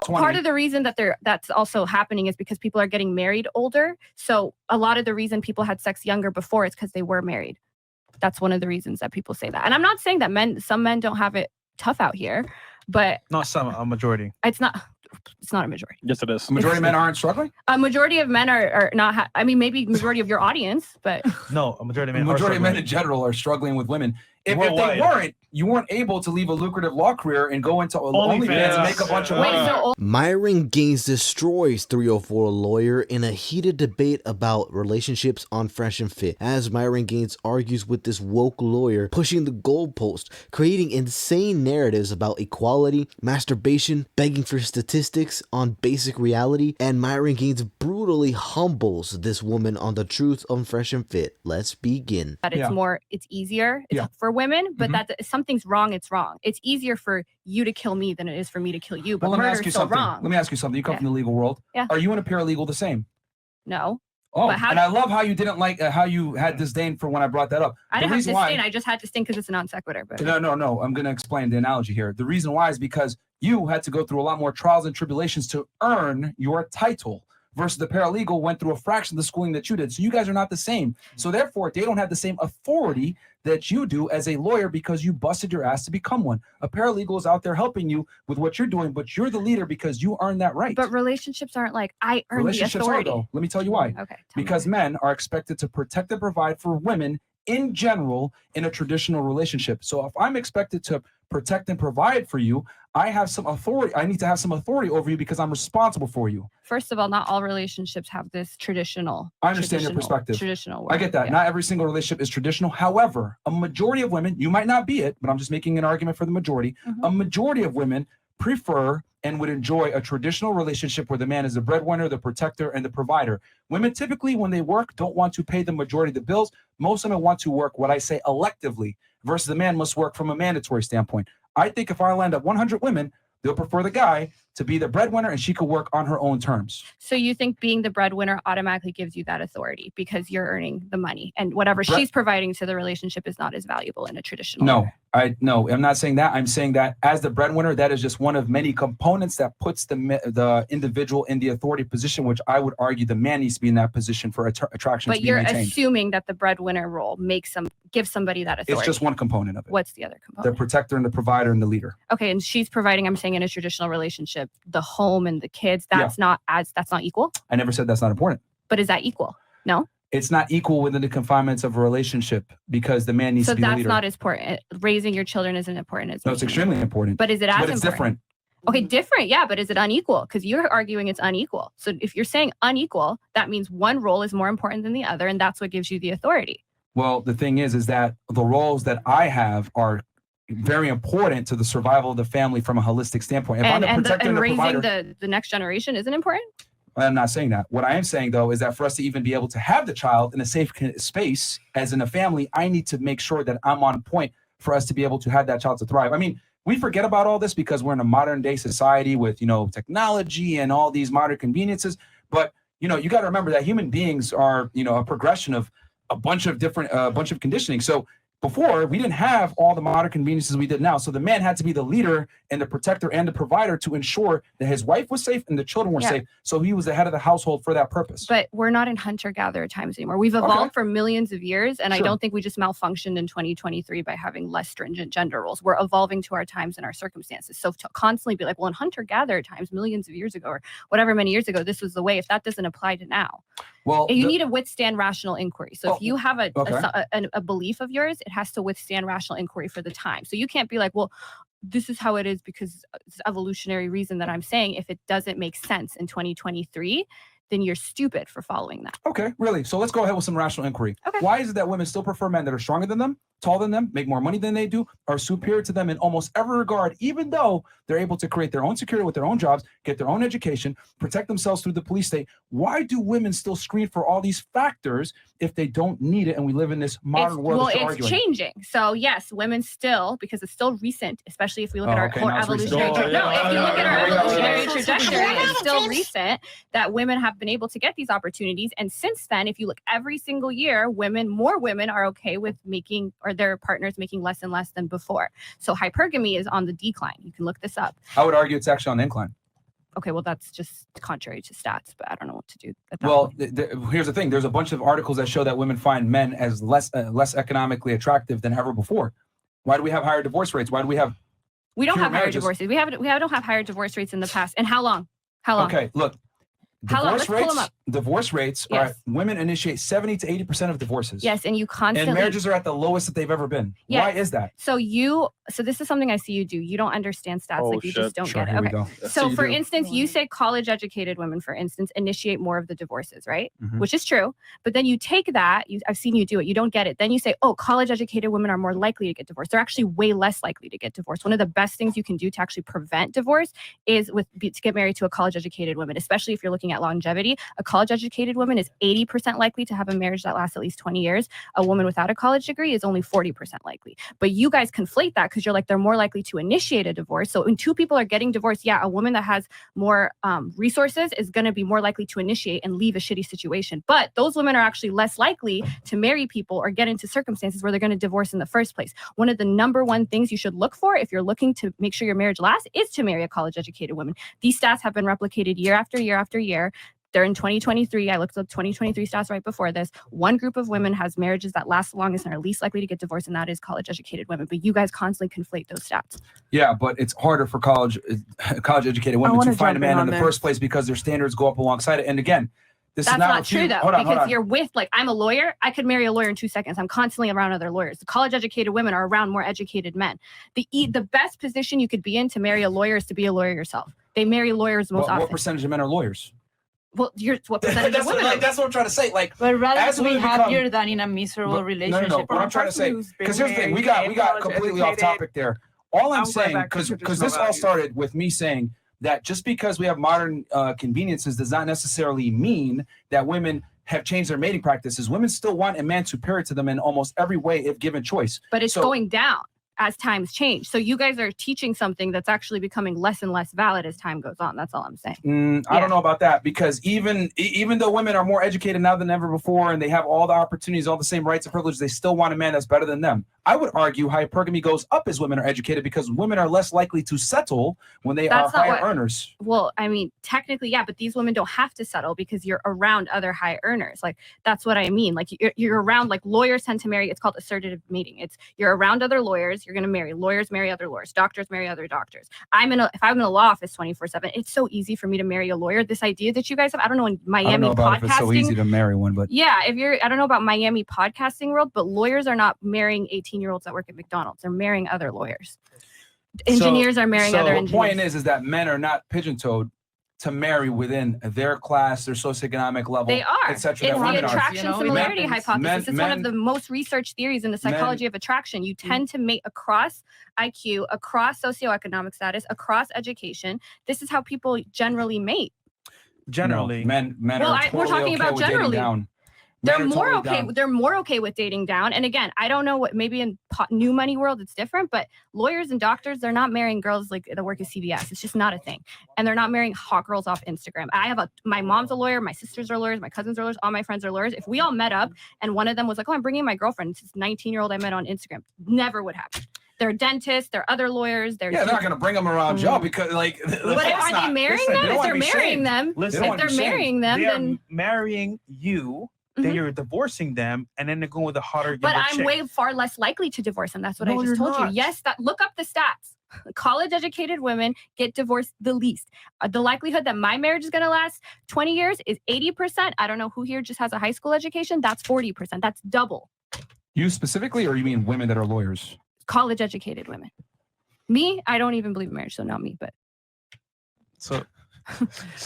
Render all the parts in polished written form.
Well, part of the reason that that's also happening is because people are getting married older. So a lot of the reason people had sex younger before is because they were married. That's one of the reasons that people say that. And I'm not saying that some men don't have it tough out here, but not some, a majority. It's not a majority. Yes, it is. A majority of men aren't struggling? A majority of men are not, I mean, maybe majority of your audience, but. No, a majority of men majority of men in general are struggling with women. If they weren't, you weren't able to leave a lucrative law career and go into OnlyFans and make a bunch of money. Myron Gaines destroys 304 lawyer in a heated debate about relationships on Fresh and Fit, as Myron Gaines argues with this woke lawyer pushing the goalpost, creating insane narratives about equality, masturbation, begging for statistics on basic reality, and Myron Gaines brutally humbles this woman on the truth on Fresh and Fit. Let's begin. That it's easier for women, but that if something's wrong, it's wrong. It's easier for you to kill me than it is for me to kill you. But murder is still wrong. Let me ask you something. You come from the legal world. Yeah. Are you and a paralegal the same? No. Oh, and I love how you didn't like how you had disdain for when I brought that up. I didn't have disdain. I just had disdain because it's a non sequitur. But no. I'm going to explain the analogy here. The reason why is because you had to go through a lot more trials and tribulations to earn your title, versus the paralegal went through a fraction of the schooling that you did. So you guys are not the same. So therefore, they don't have the same authority that you do as a lawyer because you busted your ass to become one. A paralegal is out there helping you with what you're doing, but you're the leader because you earned that right. But relationships aren't like, I earned the authority. Let me tell you why. Okay. Because men are expected to protect and provide for women in general in a traditional relationship. So if I'm expected to protect and provide for you, I have some authority. I need to have some authority over you because I'm responsible for you. First of all, not all relationships have this traditional. I understand your perspective. Traditional word. I get that. Yeah. Not every single relationship is traditional. However, a majority of women, you might not be it, but I'm just making an argument for the majority. A majority of women prefer and would enjoy a traditional relationship where the man is the breadwinner, the protector, and the provider. Women typically, when they work, don't want to pay the majority of the bills. Most women want to work what I say electively versus the man must work from a mandatory standpoint. I think if I land up 100 women, they'll prefer the guy to be the breadwinner and she could work on her own terms. So you think being the breadwinner automatically gives you that authority because you're earning the money and whatever she's providing to the relationship is not as valuable in a traditional way. No, I'm not saying that. I'm saying that as the breadwinner, that is just one of many components that puts the individual in the authority position, which I would argue the man needs to be in that position for attraction to be maintained. But you're assuming that the breadwinner role gives somebody that authority. It's just one component of it. What's the other component? The protector and the provider and the leader. Okay, and she's providing, I'm saying in a traditional relationship, the home and the kids, that's not equal? I never said that's not important. But is that equal? No? It's not equal within the confinements of a relationship because the man needs to be the leader. So that's not as important. Raising your children isn't important as. No, it's extremely important. But is it as important? But it's different. Okay, different, yeah, but is it unequal? Because you're arguing it's unequal. So if you're saying unequal, that means one role is more important than the other, and that's what gives you the authority. Well, the thing is that the roles that I have are very important to the survival of the family from a holistic standpoint. If I'm the protector and the raising provider, the next generation isn't important? I'm not saying that. What I am saying, though, is that for us to even be able to have the child in a safe space, as in a family, I need to make sure that I'm on point for us to be able to have that child to thrive. I mean, we forget about all this because we're in a modern day society with, technology and all these modern conveniences. But, you got to remember that human beings are, a progression of a bunch of conditioning. So before, we didn't have all the modern conveniences we did now. So the man had to be the leader and the protector and the provider to ensure that his wife was safe and the children were safe. So he was the head of the household for that purpose. But we're not in hunter-gatherer times anymore. We've evolved for millions of years, and I don't think we just malfunctioned in 2023 by having less stringent gender roles. We're evolving to our times and our circumstances. So to constantly be like, well, in hunter-gatherer times, millions of years ago, or whatever many years ago, this was the way. If that doesn't apply to now, well, you need to withstand rational inquiry. So if you have a belief of yours, it has to withstand rational inquiry for the time. So you can't be like, well, this is how it is because it's evolutionary reason that I'm saying. If it doesn't make sense in 2023, then you're stupid for following that. Okay, really? So let's go ahead with some rational inquiry. Okay. Why is it that women still prefer men that are stronger than them, taller than them, make more money than they do, are superior to them in almost every regard, even though they're able to create their own security with their own jobs, get their own education, protect themselves through the police state? Why do women still screen for all these factors if they don't need it and we live in this modern world? Well, it's changing. So yes, women still, because it's still recent, especially if we look at our evolutionary if you look at our evolutionary trajectory, it's still recent that women have been able to get these opportunities. And since then, if you look every single year, more women are okay with making, or their partners making less and less than before. So hypergamy is on the decline. You can look this up. I would argue it's actually on the incline. Okay, well, that's just contrary to stats, but I don't know what to do at that Well, point. here's the thing. There's a bunch of articles that show that women find men as less economically attractive than ever before. Why do we have higher divorce rates? Why do we have We don't fewer have higher marriages? divorces. We don't have higher divorce rates in the past. And how long? How long? Okay, look. How long? Let's pull them up. Divorce rates Yes. are women initiate 70 to 80% of divorces. Yes, and you constantly And marriages are at the lowest that they've ever been. Yes. Why is that? So this is something I see you do. You don't understand stats, like you just don't get it. Here we Okay. go. So for instance, you say college educated women, for instance, initiate more of the divorces, right? Mhm. Which is true. But then you take that, I've seen you do it, you don't get it. Then you say, oh, college educated women are more likely to get divorced. They're actually way less likely to get divorced. One of the best things you can do to actually prevent divorce is to get married to a college educated woman, especially if you're looking at longevity. A college educated woman is 80% likely to have a marriage that lasts at least 20 years. A woman without a college degree is only 40% likely. But you guys conflate that because you're like, they're more likely to initiate a divorce. So when two people are getting divorced, yeah, a woman that has more resources is going to be more likely to initiate and leave a shitty situation. But those women are actually less likely to marry people or get into circumstances where they're going to divorce in the first place. One of the number one things you should look for if you're looking to make sure your marriage lasts is to marry a college educated woman. These stats have been replicated year after year after year. They're in 2023. I looked up 2023 stats right before this. One group of women has marriages that last the longest and are least likely to get divorced, and that is college-educated women. But you guys constantly conflate those stats. Yeah, but it's harder for college-educated women to find a man in the first place because their standards go up alongside it. And again, that's not true, though. Hold on. You're with, like, I'm a lawyer. I could marry a lawyer in 2 seconds. I'm constantly around other lawyers. The college-educated women are around more educated men. The best position you could be in to marry a lawyer is to be a lawyer yourself. They marry lawyers most often. What percentage of men are lawyers? Well, what percentage of women? That's what I'm trying to say. Like, but rather as to be women happier than in a miserable relationship. No. What I'm trying to say, because here's the thing, we got completely off topic there. All I'm saying, because this all started with me saying that just because we have modern conveniences does not necessarily mean that women have changed their mating practices. Women still want a man superior to them in almost every way if given choice. But it's going down as times change. So you guys are teaching something that's actually becoming less and less valid as time goes on. That's all I'm saying. I don't know about that, because even though women are more educated now than ever before and they have all the opportunities, all the same rights and privileges, they still want a man that's better than them. I would argue hypergamy goes up as women are educated because women are less likely to settle when they are higher earners. Well, I mean, technically, yeah, but these women don't have to settle because you're around other high earners. Like, that's what I mean. Like, you're around, like, lawyers tend to marry. It's called assertive mating. It's you're around other lawyers. You're going to marry lawyers, marry other lawyers, doctors marry other doctors. If I'm in a law office 24/7, it's so easy for me to marry a lawyer. This idea that you guys have, I don't know, in Miami I don't know about podcasting, if it's so easy to marry one, but yeah, I don't know about Miami podcasting world, but lawyers are not marrying 18-year-olds that work at McDonald's. They're marrying other lawyers. Engineers are marrying other engineers. The point is that men are not pigeon-toed to marry within their class, their socioeconomic level. They are. Etc. It's the attraction similarity hypothesis. It's one of the most researched theories in the psychology of attraction. You tend to mate across IQ, across socioeconomic status, across education. This is how people generally mate. Generally, men are totally we're talking about generally. Down. They're more okay. They're more okay with dating down. And again, I don't know what, maybe in new money world it's different, but lawyers and doctors, they're not marrying girls like that work at CVS. It's just not a thing. And they're not marrying hot girls off Instagram. My mom's a lawyer, my sisters are lawyers, my cousins are lawyers, all my friends are lawyers. If we all met up and one of them was like, oh, I'm bringing my girlfriend, this 19-year-old I met on Instagram, never would happen. They're dentists, they're other lawyers. They're not going to bring them around y'all because, like, but are they marrying them? If they're marrying them, if they're marrying them, then marrying you. Then you're divorcing them, and then they're going with a hotter. But I'm way far less likely to divorce them. That's what I just told you. Yes, look up the stats. College-educated women get divorced the least. The likelihood that my marriage is going to last 20 years is 80%. I don't know who here just has a high school education. That's 40%. That's double. You specifically, or you mean women that are lawyers? College-educated women. Me, I don't even believe in marriage, so not me. But so.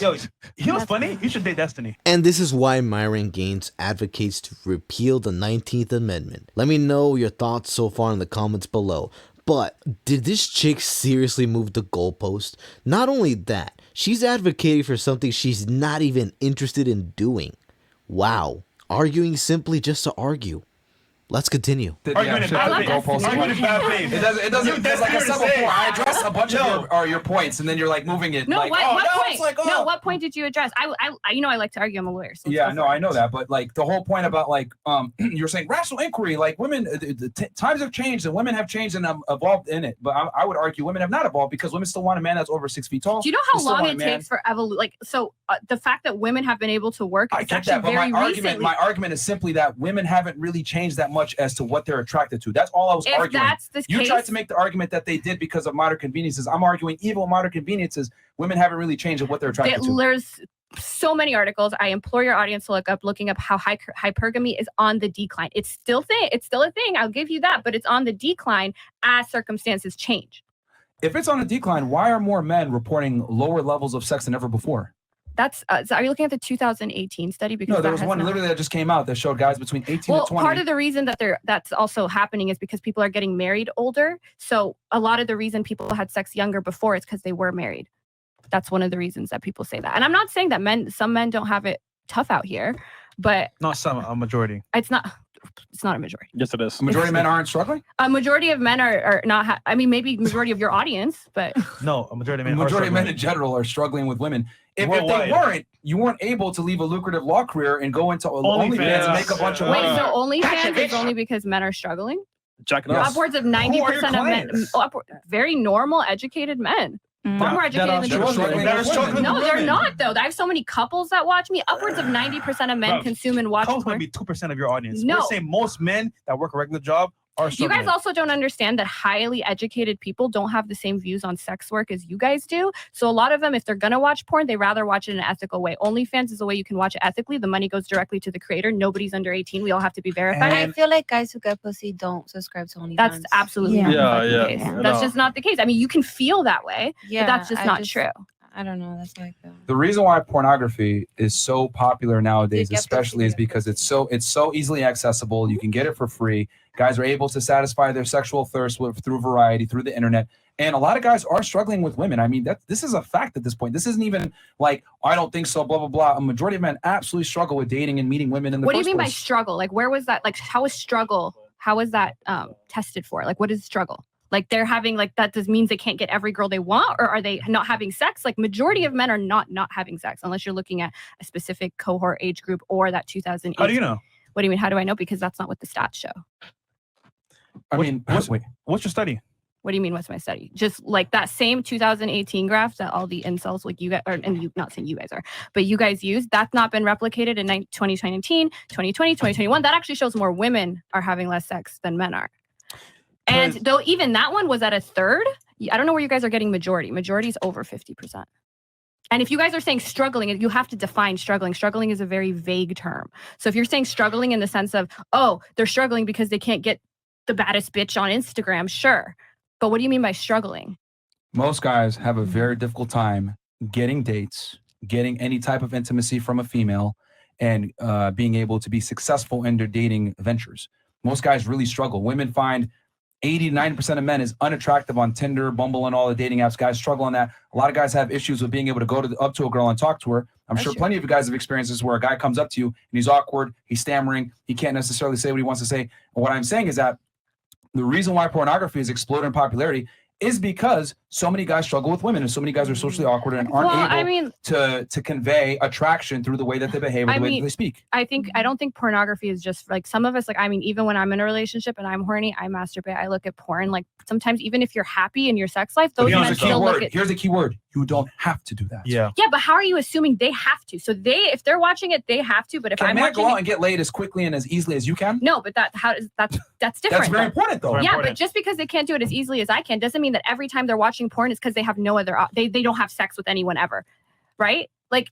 Yo, you know what's funny? You should date Destiny. And this is why Myron Gaines advocates to repeal the 19th Amendment. Let me know your thoughts so far in the comments below. But did this chick seriously move the goalpost? Not only that, she's advocating for something she's not even interested in doing. Wow. Arguing simply just to argue. Let's continue. Arguing in bad faith. Arguing in bad faith. It doesn't. There's like I said before, I address a bunch of your points, and then you're like moving it. No, like, what point? It's like, No, what point did you address? I like to argue. I'm a lawyer. So yeah, no, I know that, but like the whole point about like you're saying rational inquiry, like women, times have changed and women have changed and evolved in it. But I would argue women have not evolved because women still want a man that's over 6 feet tall. Do you know how long it takes for evolution? Like, so the fact that women have been able to work, I get that, but my argument is simply that women haven't really changed that much as to what they're attracted to. That's all I was arguing. That's the you case, tried to make the argument that they did because of modern conveniences. I'm arguing even with modern conveniences, women haven't really changed of what they're attracted to. There's so many articles. I implore your audience to looking up how hypergamy is on the decline. It's still a thing. I'll give you that, but it's on the decline as circumstances change. If it's on a decline, why are more men reporting lower levels of sex than ever before? That's so are you looking at the 2018 study? Because no, there was one literally that just came out that showed guys between 18 and 20. Part of the reason that that's also happening is because people are getting married older. So a lot of the reason people had sex younger before is because they were married. That's one of the reasons that people say that. And I'm not saying that some men don't have it tough out here, but not some, a majority. It's not a majority. Yes, it is. A majority of men aren't struggling? A majority of men are not. Maybe majority of your audience, but no, a majority of men. Majority of men in general are struggling with women. If they weren't, you weren't able to leave a lucrative law career and go into OnlyFans and make a bunch of money. Wait, so OnlyFans is only because men are struggling? Yes. Upwards of 90% of men, very normal, educated men. Far more educated than people. No, they're not, though. I have so many couples that watch me. Upwards of 90% of men consume and watch. Couples might be 2% of your audience. No. We're saying most men that work a regular job are struggling. You guys also don't understand that highly educated people don't have the same views on sex work as you guys do. So a lot of them, if they're going to watch porn, they rather watch it in an ethical way. OnlyFans is a way you can watch it ethically. The money goes directly to the creator. Nobody's under 18. We all have to be verified. I feel like guys who get pussy don't subscribe to OnlyFans. That's absolutely not the case. That's just not the case. I mean, you can feel that way, but that's just not true. I don't know. That's like the reason why pornography is so popular nowadays, especially, is because it's so easily accessible. You can get it for free. Guys are able to satisfy their sexual thirst through variety, through the internet. And a lot of guys are struggling with women. I mean, this is a fact at this point. This isn't even like, I don't think so, blah, blah, blah. A majority of men absolutely struggle with dating and meeting women in the first place. What do you mean by struggle? Like, where was that? Like, how is that tested for? Like, what is struggle? Like, they're having, like, that just means they can't get every girl they want, or are they not having sex? Like, majority of men are not having sex, unless you're looking at a specific cohort age group or that 2008. How do you know? What do you mean? How do I know? Because that's not what the stats show. What's your study? What do you mean? What's my study? Just like that same 2018 graph that all the incels, like you guys, not saying you guys are, but you guys use, that's not been replicated in 2019, 2020, 2021. That actually shows more women are having less sex than men are. And though even that one was at a third, I don't know where you guys are getting majority. Majority is over 50%. And if you guys are saying struggling, you have to define struggling. Struggling is a very vague term. So if you're saying struggling in the sense of, oh, they're struggling because they can't get the baddest bitch on Instagram, sure. But what do you mean by struggling? Most guys have a very difficult time getting dates, getting any type of intimacy from a female, and being able to be successful in their dating ventures. Most guys really struggle. Women find 80 to 90% of men is unattractive on Tinder, Bumble, and all the dating apps. Guys struggle on that. A lot of guys have issues with being able to go up to a girl and talk to her. I'm sure plenty of you guys have experienced where a guy comes up to you and he's awkward, he's stammering, he can't necessarily say what he wants to say. And what I'm saying is that the reason why pornography is exploding in popularity is because so many guys struggle with women and so many guys are socially awkward and aren't able to convey attraction through the way that they behave or the way that they speak. I don't think pornography is just like some of us, like, I mean, even when I'm in a relationship and I'm horny, I masturbate, I look at porn. Like sometimes even if you're happy in your sex life, those men still look at. Here's the key word. You don't have to do that. Yeah. Yeah, but how are you assuming they have to? So if they're watching it, they have to. But if I'm watching go out and get laid as quickly and as easily as you can? No, but that's different. That's very important though. Yeah, but just because they can't do it as easily as I can doesn't mean that every time they're watching porn is because they have no other. They don't have sex with anyone ever, right? Like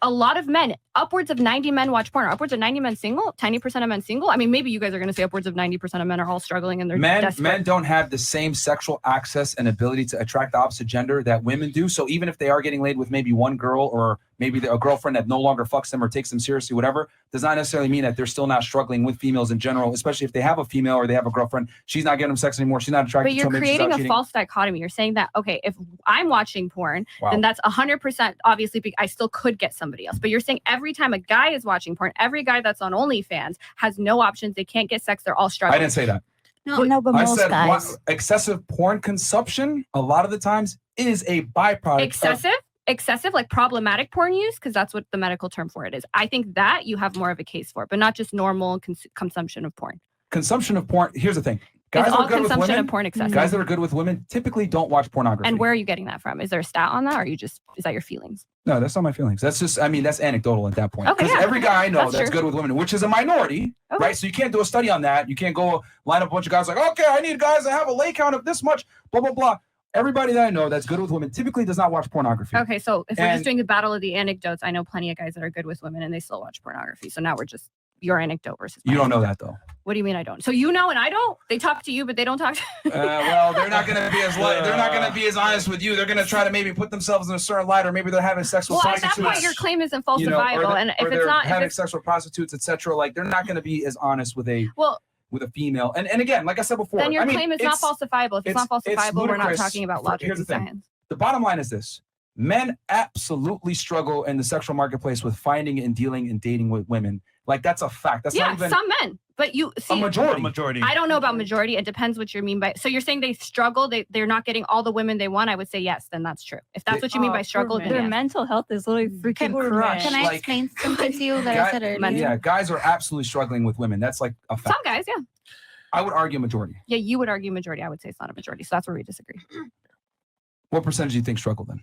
a lot of men, upwards of 90 men watch porn. Upwards of 90 men single, 90% of men single. I mean, maybe you guys are going to say upwards of 90% of men are all struggling and they're desperate. Men don't have the same sexual access and ability to attract the opposite gender that women do. So even if they are getting laid with maybe one girl or maybe a girlfriend that no longer fucks them or takes them seriously, whatever, does not necessarily mean that they're still not struggling with females in general, especially if they have a female or they have a girlfriend. She's not getting them sex anymore. She's not attracted to them. But you're creating a false dichotomy. You're saying that, okay, if I'm watching porn, then that's 100%, obviously, I still could get somebody else. But you're saying every time a guy is watching porn, every guy that's on OnlyFans has no options. They can't get sex. They're all I struggling. didn't say that. No, but I most said guys. excessive porn consumption a lot of the times is a byproduct. Excessive, like problematic porn use, because that's what the medical term for it is. I think that you have more of a case for, but not just normal consumption of porn. Consumption of porn. Here's the thing. Guys Is that all are good with consumption women, of porn excessive? guys that are good with women typically don't watch pornography. And where are you getting that from? Is there a stat on that, or is that your feelings? No, that's not my feelings. That's just, I mean, that's anecdotal at that point. Okay, Because yeah. every guy I know That's that's true. good with women, which is a minority, Okay. right? So you can't do a study on that. You can't go line up a bunch of guys like, okay, I need guys that have a lay count of this much, blah, blah, blah. Everybody that I know that's good with women typically does not watch pornography. Okay, so if we're And- just doing the battle of the anecdotes, I know plenty of guys that are good with women and they still watch pornography. So now we're just your anecdote versus my You don't know anecdote. that though. What do you mean I don't? So you know and I don't? They talk to you, but they don't talk to Well, they're not going to be they're not going to be as honest with you. They're going to try to maybe put themselves in a certain light, or maybe they're having sex with Well, at that prostitutes. point, your claim isn't you know, or falsifiable. they're- And or if it's they're not, having sex with prostitutes, etc. Like they're not going to be as honest with a female. And again, like I said before, then your I mean, claim is not falsifiable. If it's not it's falsifiable, we're not ludicrous. talking about logic Here's the and thing. science. The bottom line is this: men absolutely struggle in the sexual marketplace with finding and dealing and dating with women. Like that's a fact. That's Yeah, not even some men, but you a see, majority. I don't know about majority. It depends what you mean by. So you're saying they struggle. They're not getting all the women they want. I would say yes. Then that's true. If that's what you mean by struggle, then Their yes. mental health is literally freaking Can crushed. I Like- explain something to you that I said earlier? Yeah, guys are absolutely struggling with women. That's like a fact. Some guys, yeah. I would argue majority. Yeah, you would argue majority. I would say it's not a majority. So that's where we disagree. What percentage do you think struggle then?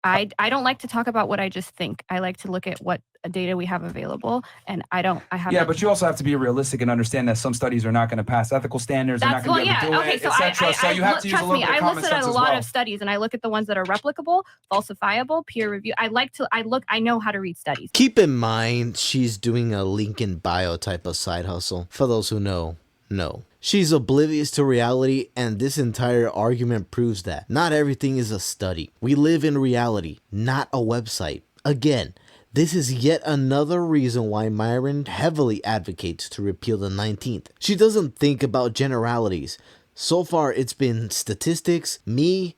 I don't like to talk about what I just think. I like to look at what data we have available, and I have. Yeah, but you also have to be realistic and understand that some studies are not going to pass ethical standards. They're not That's going to be able to do okay. it, So etc. So you have to use a trust little me. bit of I common listed at sense a as lot well. of studies, and I look at the ones that are replicable, falsifiable, peer review. I know how to read studies. Keep in mind, she's doing a link in bio type of side hustle. For those who know, no. She's oblivious to reality, and this entire argument proves that. Not everything is a study. We live in reality, not a website. Again, this is yet another reason why Myron heavily advocates to repeal the 19th. She doesn't think about generalities. So far, it's been statistics, me,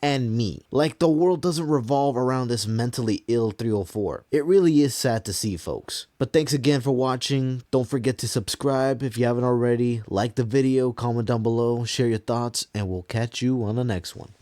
and me. Like the world doesn't revolve around this mentally ill 304. It really is sad to see, folks. But thanks again for watching. Don't forget to subscribe if you haven't already. Like the video, comment down below, share your thoughts, and we'll catch you on the next one.